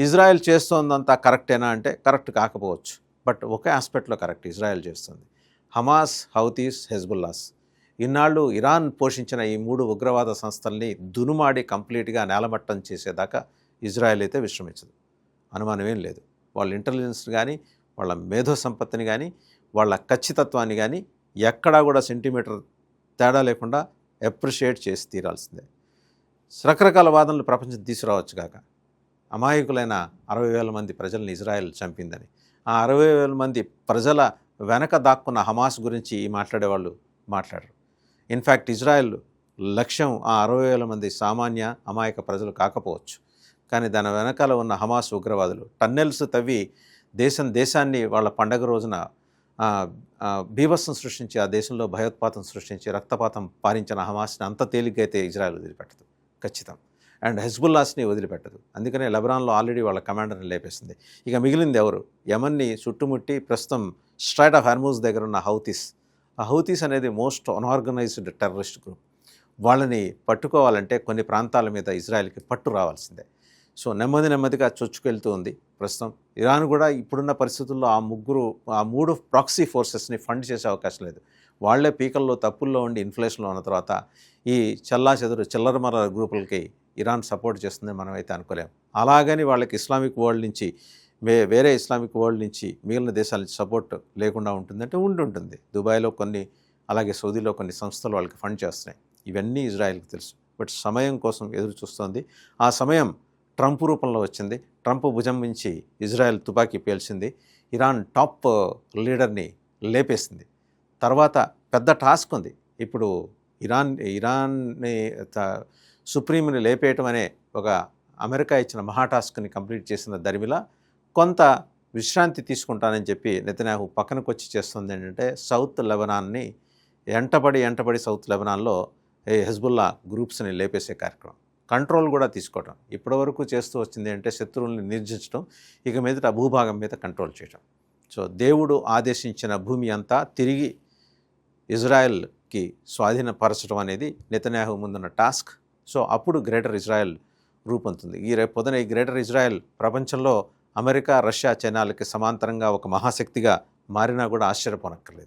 Israel చేస్తోందంతా కరెక్టేనా అంటే correct కాకపోవచ్చు. బట్ ఒకే ఆస్పెక్ట్లో కరెక్ట్ ఇజ్రాయెల్ చేస్తుంది. హమాస్, హౌతీస్, హెజ్బుల్లాస్ ఇన్నాళ్ళు ఇరాన్ పోషించిన ఈ 3 ఉగ్రవాద సంస్థల్ని దునుమాడి కంప్లీట్గా నేలమట్టం చేసేదాకా ఇజ్రాయెల్ అయితే విశ్రమించదు. అనుమానమేం లేదు. వాళ్ళ ఇంటెలిజెన్స్ కానీ, వాళ్ళ మేధో సంపత్తిని కానీ, వాళ్ళ ఖచ్చితత్వాన్ని కానీ ఎక్కడా కూడా సెంటీమీటర్ తేడా లేకుండా అప్రిషియేట్ చేసి తీరాల్సిందే. రకరకాల వాదనలు ప్రపంచం తీసుకురావచ్చు కాక అమాయకులైన 60,000 మంది ప్రజల్ని ఇజ్రాయెల్ చంపిందని, ఆ 60,000 మంది ప్రజల వెనక దాక్కున్న హమాస్ గురించి మాట్లాడేవాళ్ళు మాట్లాడరు. ఇన్ఫ్యాక్ట్ ఇజ్రాయెల్ లక్ష్యం ఆ 60,000 మంది సామాన్య అమాయక ప్రజలు కాకపోవచ్చు, కానీ దాని వెనకాల ఉన్న హమాస్ ఉగ్రవాదులు టన్నెల్స్ తవ్వి దేశాన్ని వాళ్ళ పండగ రోజున బీభత్సం సృష్టించి, ఆ దేశంలో భయోత్పాతం సృష్టించి రక్తపాతం పారించిన హమాస్ని అంత తేలిగ్గా అయితే ఇజ్రాయెల్ వదిలిపెట్టదు ఖచ్చితం. అండ్ హెజ్బుల్లాస్ని వదిలిపెట్టదు. అందుకనే లెబనాన్లో ఆల్రెడీ వాళ్ళ కమాండర్ని లేపేసింది. ఇక మిగిలింది ఎవరు? యమన్ని చుట్టుముట్టి ప్రస్తుతం స్ట్రైట్ ఆఫ్ హర్మూజ్ దగ్గర ఉన్న హౌతీస్. ఆ హౌతీస్ అనేది మోస్ట్ అన్ఆర్గనైజ్డ్ టెర్రరిస్ట్ గ్రూప్. వాళ్ళని పట్టుకోవాలంటే కొన్ని ప్రాంతాల మీద ఇజ్రాయెల్కి పట్టు రావాల్సిందే. సో నెమ్మదిగా చొచ్చుకెళ్తూ ఉంది ప్రస్తుతం. ఇరాన్ కూడా ఇప్పుడున్న పరిస్థితుల్లో ఆ మూడు ప్రాక్సీ ఫోర్సెస్ని ఫండ్ చేసే అవకాశం లేదు. వాళ్లే పీకల్లో తప్పుల్లో ఉండి ఇన్ఫ్లేషన్లో ఉన్న తర్వాత ఈ చిల్లరమర గ్రూపులకి ఇరాన్ సపోర్ట్ చేస్తుందని మనం అయితే అనుకోలేం. అలాగని వాళ్ళకి ఇస్లామిక్ వరల్డ్ నుంచి వేరే ఇస్లామిక్ వరల్డ్ నుంచి మిగిలిన దేశాల నుంచి సపోర్ట్ లేకుండా ఉంటుందంటే ఉంటుంది. దుబాయ్లో కొన్ని, అలాగే సౌదీలో కొన్ని సంస్థలు వాళ్ళకి ఫండ్ చేస్తున్నాయి. ఇవన్నీ ఇజ్రాయెల్కి తెలుసు. బట్ సమయం కోసం ఎదురు చూస్తోంది. ఆ సమయం ట్రంప్ రూపంలో వచ్చింది. ట్రంప్ భుజం నుంచి ఇజ్రాయెల్ తుపాకీ పేల్చింది. ఇరాన్ టాప్ లీడర్ని లేపేసింది. తర్వాత పెద్ద టాస్క్ ఉంది. ఇప్పుడు ఇరాన్ని సుప్రీంని లేపేయటం అనే ఒక అమెరికా ఇచ్చిన మహా టాస్క్ని కంప్లీట్ చేసిన దరిమిలా కొంత విశ్రాంతి తీసుకుంటానని చెప్పి నెతన్యాహు పక్కనకు వచ్చి చేస్తుంది ఏంటంటే సౌత్ లెబనాన్ని ఎంటబడి సౌత్ లెబనాన్లో హెజ్బుల్లా గ్రూప్స్ని లేపేసే కార్యక్రమం, కంట్రోల్ కూడా తీసుకోవటం. ఇప్పటివరకు చేస్తూ వచ్చింది అంటే శత్రువుల్ని నిర్జించడం, ఇక మీదట భూభాగం మీద కంట్రోల్ చేయటం. సో దేవుడు ఆదేశించిన భూమి అంతా తిరిగి ఇజ్రాయెల్కి స్వాధీనపరచడం అనేది నెతన్యాహు ముందున్న టాస్క్. సో అప్పుడు గ్రేటర్ ఇజ్రాయెల్ రూపొందుతుంది. రేపు పొద్దున ఈ గ్రేటర్ ఇజ్రాయెల్ ప్రపంచంలో అమెరికా, రష్యా, చైనాలకి సమాంతరంగా ఒక మహాశక్తిగా మారినా కూడా ఆశ్చర్యపోనక్కర్లేదు.